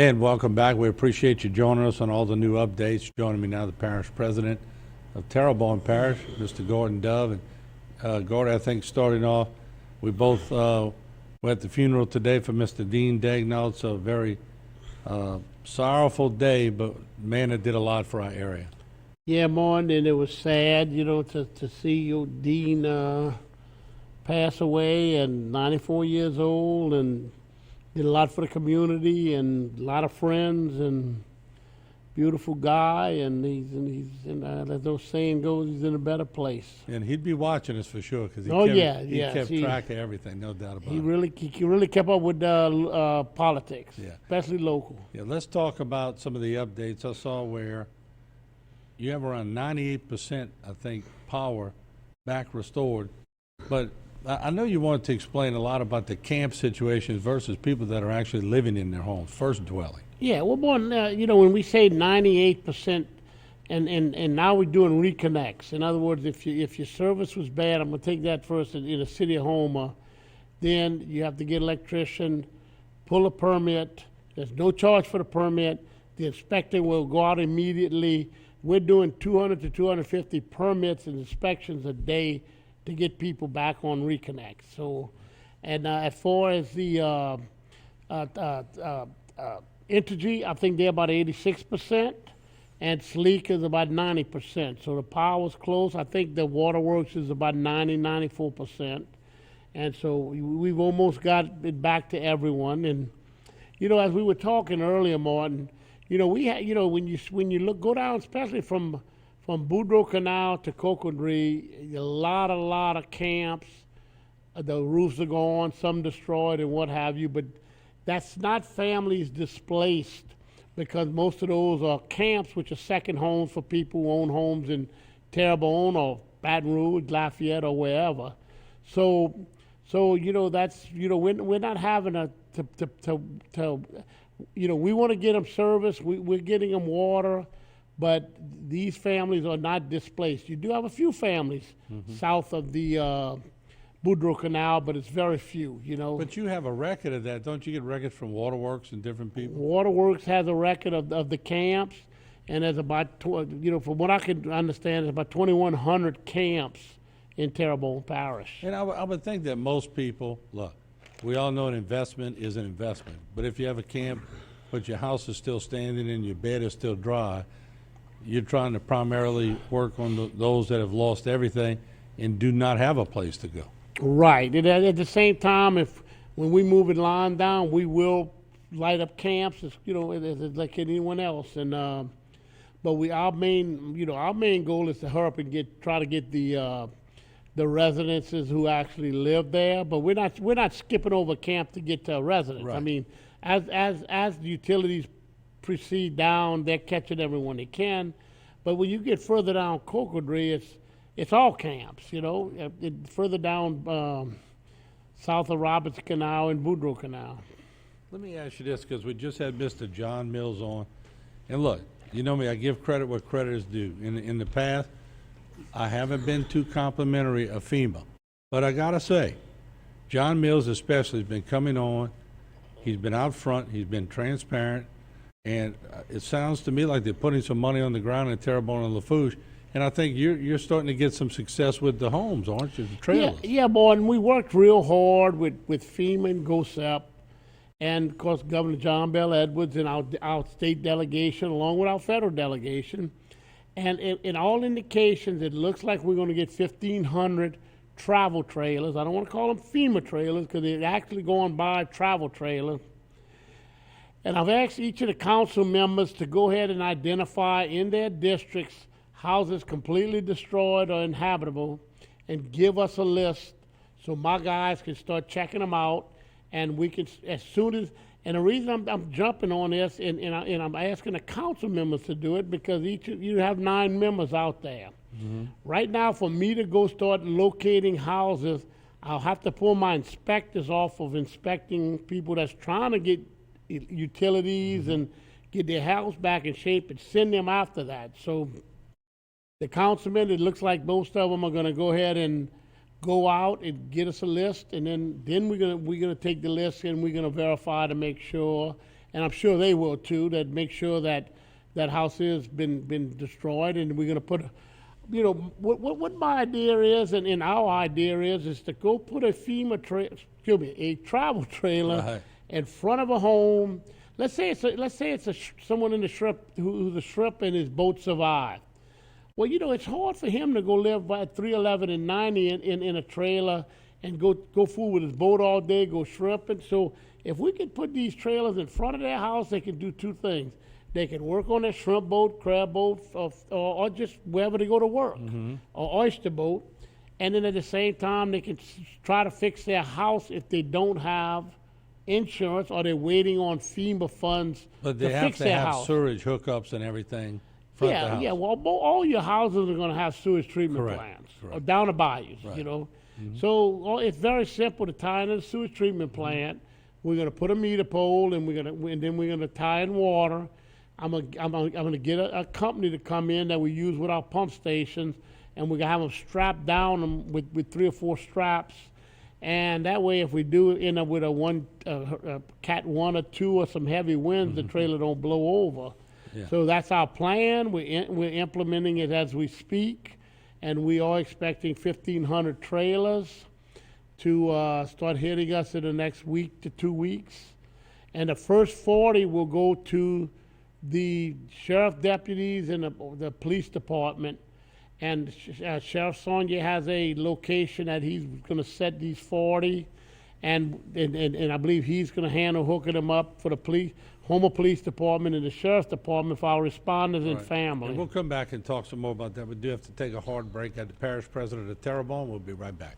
And welcome back. We appreciate you joining us on all the new updates. Joining me now, the parish president of Terrebonne Parish, Mr. Gordon Dove. And Gordon, I think starting off, we both were at the funeral today for Mr. Dean Dagnall. It's a very sorrowful day, but man, it did a lot for our area. Yeah, Martin, and it was sad, to see your Dean pass away, and 94 years old, and did a lot for the community, and a lot of friends, and beautiful guy, and he's as those saying goes, he's in a better place. And he'd be watching us for sure, because he kept track of everything, no doubt about it. He really kept up with politics, especially local. Yeah, let's talk about some of the updates. I saw where you have around 98%, I think, power back restored, but I know you wanted to explain a lot about the camp situations versus people that are actually living in their homes, first dwelling. Yeah, well, when we say 98%, and now we're doing reconnects. In other words, if your service was bad, I'm going to take that first in the city of Houma, then you have to get an electrician, pull a permit. There's no charge for the permit. The inspector will go out immediately. We're doing 200 to 250 permits and inspections a day to get people back on Reconnect. So, and as far as the Entergy, I think they're about 86%, and Sleek is about 90%. So the power's close. I think the waterworks is about 94%. And so we've almost got it back to everyone. And, as we were talking earlier, Martin, we had, when you go down, especially from Boudreaux Canal to Cocodrie, a lot of camps. The roofs are gone, some destroyed and what have you, but that's not families displaced, because most of those are camps, which are second homes for people who own homes in Terrebonne or Baton Rouge, Lafayette, or wherever. So that's, we're not having we want to get them service, we're getting them water, but these families are not displaced. You do have a few families south of the Boudreaux Canal, but it's very few, But you have a record of that. Don't you get records from Waterworks and different people? Waterworks has a record of the camps, and there's about, from what I can understand, there's about 2,100 camps in Terrebonne Parish. And I would think that most people, look, we all know an investment is an investment, but if you have a camp, but your house is still standing and your bed is still dry, you're trying to primarily work on those that have lost everything and do not have a place to go. Right. And at the same time, when we move in line down, we will light up camps, as like anyone else. And but our main goal is to hurry up and try to get the residences who actually live there. But we're not skipping over camp to get to a residence. Right. I mean, as the utilities proceed down, they're catching everyone they can. But when you get further down Cocodrie, it's all camps, further down south of Roberts Canal and Boudreaux Canal. Let me ask you this, because we just had Mr. John Mills on. And look, you know me, I give credit where credit is due. In the past, I haven't been too complimentary of FEMA. But I got to say, John Mills especially has been coming on. He's been out front. He's been transparent. And it sounds to me like they're putting some money on the ground in Terrebonne and Lafourche. And I think you're starting to get some success with the homes, aren't you? The trailers. Yeah, Martin. We worked real hard with FEMA and GOSEP, and of course Governor John Bell Edwards and our state delegation, along with our federal delegation. And in all indications, it looks like we're going to get 1,500 travel trailers. I don't want to call them FEMA trailers, because they're actually going by travel trailers. And I've asked each of the council members to go ahead and identify in their districts houses completely destroyed or inhabitable, and give us a list so my guys can start checking them out, and we can, as soon as, and the reason I'm jumping on this, and I'm asking the council members to do it, because you have 9 members out there. Mm-hmm. Right now, for me to go start locating houses, I'll have to pull my inspectors off of inspecting people that's trying to get utilities and get their house back in shape, and send them after that. So the councilmen, it looks like most of them are going to go ahead and go out and get us a list, and then we're gonna take the list and we're gonna verify to make sure, and I'm sure they will too, that make sure that that house has been destroyed, and we're gonna put, what my idea is, and our idea is to go put a a travel trailer Right. in front of a home. Let's say it's someone in the strip who's a strip and his boat survived. Well, it's hard for him to go live by 311 and 90 in a trailer and go fool with his boat all day, go shrimping. So if we could put these trailers in front of their house, they can do two things. They can work on their shrimp boat, crab boat, or just wherever they go to work, or oyster boat. And then at the same time, they can try to fix their house if they don't have insurance or they're waiting on FEMA funds But to they have fix to their have house. sewage hookups and everything front of the house. Yeah. Well, all your houses are going to have sewage treatment Correct, plants, correct. or down the bayous, Right. So it's very simple to tie into the sewage treatment plant. We're going to put a meter pole, and then we're going to tie in water. I'm gonna get a company to come in that we use with our pump stations, and we're gonna have them strapped down with 3 or 4 straps. And that way, if we do end up with a Cat 1 or 2 or some heavy winds, the trailer don't blow over. Yeah. So that's our plan. We're implementing it as we speak, and we are expecting 1,500 trailers to start hitting us in the next week to 2 weeks. And the first 40 will go to the sheriff deputies and the police department. And Sheriff Sonia has a location that he's going to set these 40, and I believe he's going to handle hooking them up for the police, Homer Police Department, and the Sheriff's Department for our responders and Right. family. And we'll come back and talk some more about that. We do have to take a hard break. At the parish president of Terrebonne, we'll be right back.